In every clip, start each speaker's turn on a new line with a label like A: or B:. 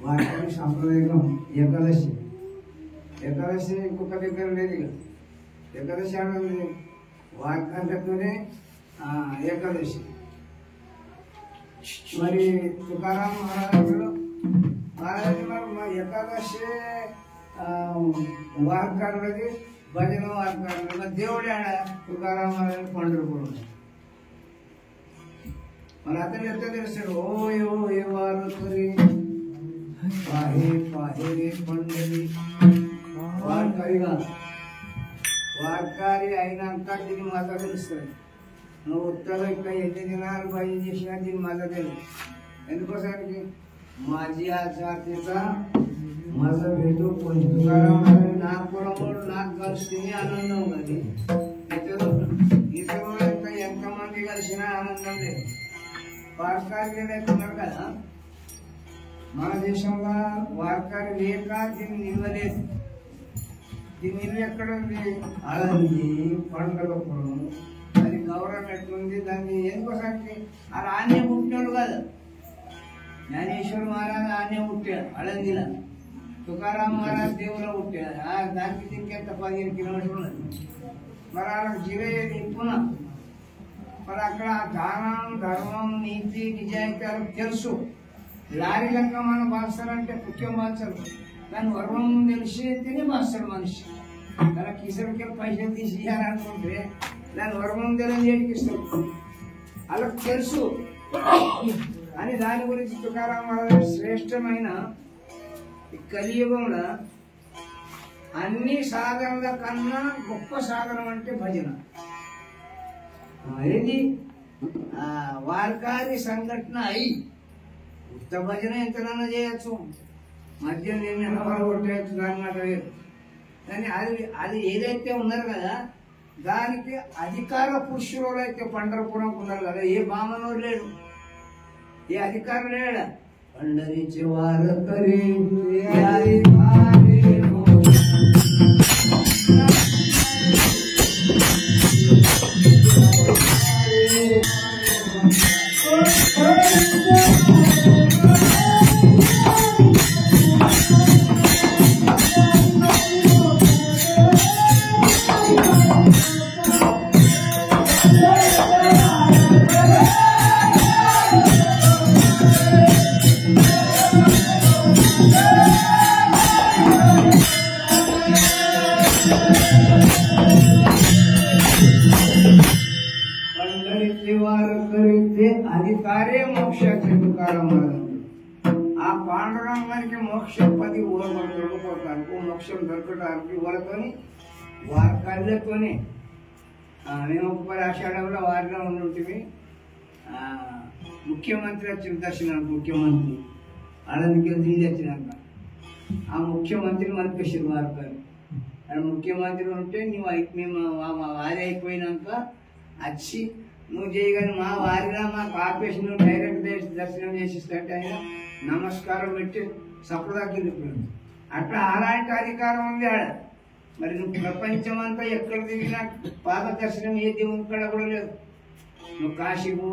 A: వాటి సాంప్రదాయకం ఏకాదశి. ఏకాదశి ఇంకొక దగ్గర లేదు. ఏకాదశి అనేది వాక్యంతోనే ఏకాదశి. మరి తుకారాం మహారాజు ఏకాదశి వార్కారులది భజన వార్కారులు దేవుడే ఆడ తుకారాం మహారాజు పండుగ. మరి అతను ఎంత తెలుస్తాడు? ఓ ఏ వారు పాహే పాహే పండుగ వార్కారిగా వార్కారి అయినాక దీన్ని మత తెలుస్తుంది. నువ్వు ఉత్తర ఇక్కడ ఎన్ని దినాలు భయం చేసినా దీన్ని మత తెలుసు. ఎందుకోసానికి మాజీ ఆచార్యత మత పెట్టు కొంచెం నా కులముడు నాకు కలిసి ఆనందం ఉన్నది. ఇతరులు ఇంకా ఎంతమంది కలిసినా ఆనందం లేదు. వార్కారి లేకున్నారు కదా. మన దేశంలో వార్కారి లేక దీన్ని నిలవలేదు. దీని ఇల్లు ఎక్కడ ఉంది? అలంది పండుగపురం. అది గౌరవం ఎట్లుంది దాన్ని ఎందుకోసానికి అలా ఆన్య పుట్టినాడు కదా. జ్ఞానేశ్వర మహారాజ్ ఆన్య పుట్టాడు అలందిలా. తుకారాం మహారాజ్ దేవులో పుట్టాడు. దానికి దీనికి ఎంత 15 కిలోమీటర్లు ఉన్నది. మరి వాళ్ళకి జీవయ్యేది ఇప్పున. మరి అక్కడ దానం ధర్మం నీతి నిజాయితీ వాళ్ళకి తెలుసు. లారీ లెక్క మనం బాస్తారంటే ముఖ్యం బాల్చారు. దాని వర్వం తెలిసి తిని బాస్తాడు మనిషి. తన కిసరికి పైసలు తీసి ఇవ్వాలనుకుంటే దాని వర్వం తెలియజేయడానికి ఇస్తాడు. వాళ్ళకి తెలుసు అని. దాని గురించి తుకారాం మహారాజ్ శ్రేష్టమైన ఈ కలియుగంలో అన్ని సాధనల కన్నా గొప్ప సాధనం అంటే భజన. ఏది వార్కారి సంఘటన అయి ఉత్త భజన ఎంతనన్నా చేయొచ్చు. మద్యం నిన్న కొట్టేయచ్చు. దాని మాట వేరు. కానీ అది ఏదైతే ఉన్నారు కదా దానికి అధికార పురుషులు అయితే పండరపురం ఉన్నారు కదా. ఏ బామనోరు లేడు, ఏ అధికారం లేడా. పండరించి వారకరి అధికారే మోక్షానికి తుకారాం. ఆ పాండురంగానికి మోక్షం 10 ఊరలు దొరకపోతానికి మోక్షం దొరకడానికి ఊరతోని వారి కళ్ళతోనే. మేము ఒకసారి ఆషాఢంలో వారిలో ఉంటుంటివి. ముఖ్యమంత్రి వచ్చిన దర్శనానికి ముఖ్యమంత్రి ఆనందకి ఢిల్లీ వచ్చినాక ఆ ముఖ్యమంత్రిని మనిపించారు వార్కారు. అక్కడ ముఖ్యమంత్రి ఉంటే మేము వారి అయిపోయినాక వచ్చి నువ్వు చేయగానే మా వారిగా మాకు ఆపేషన్ డైరెక్ట్ దర్శనం చేసిస్తుంటే ఆయన నమస్కారం పెట్టి సప్పుదాకింది. అట్లా అలాంటి అధికారం ఉంది ఆడ. మరి నువ్వు ప్రపంచం అంతా ఎక్కడ తిరిగినా పాద దర్శనం ఏ దేవుని కూడా కూడా లేదు. నువ్వు కాశీవో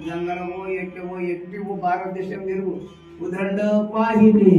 A: గంగరవో ఎట్టువో ఎట్టివో భారతదేశం తిరుగు. ఉదండ పాహిని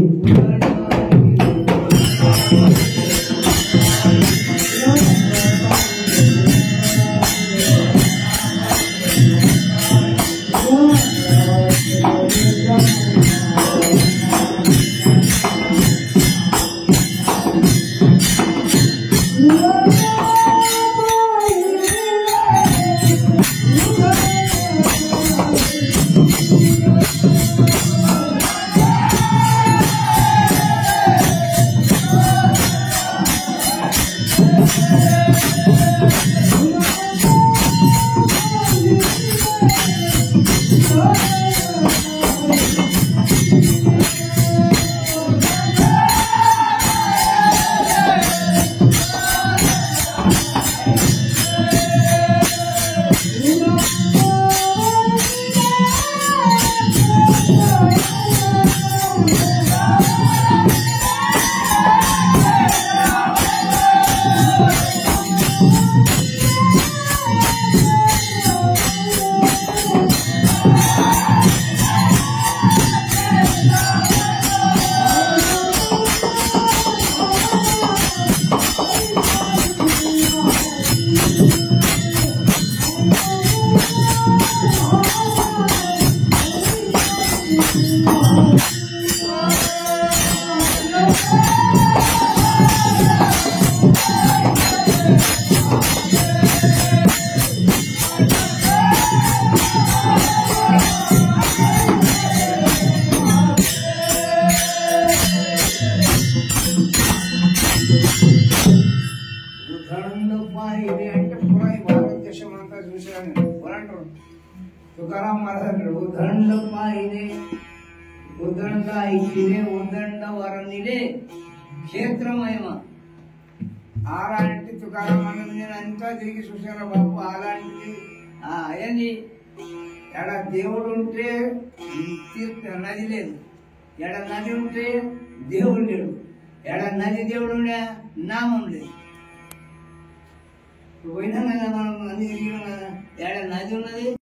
A: అంటారు तुकाराम महाराज उदंड पाहिले उदंड ऐकिले उदंड वरणिले క్షేత్రమయమ అలాంటి తుకారాం అన్నది నేను అంతా తిరిగి చూశాను బాబు. అలాంటిది ఏంది ఎడ దేవుడు ఉంటే నది లేదు, ఎడ నది ఉంటే దేవుడు లేడు, ఎడ నది దేవుడు ఉండే నామం లేదు. పోయినా కదా మనం నది తిరిగినాం కదా, ఎడ నది ఉన్నది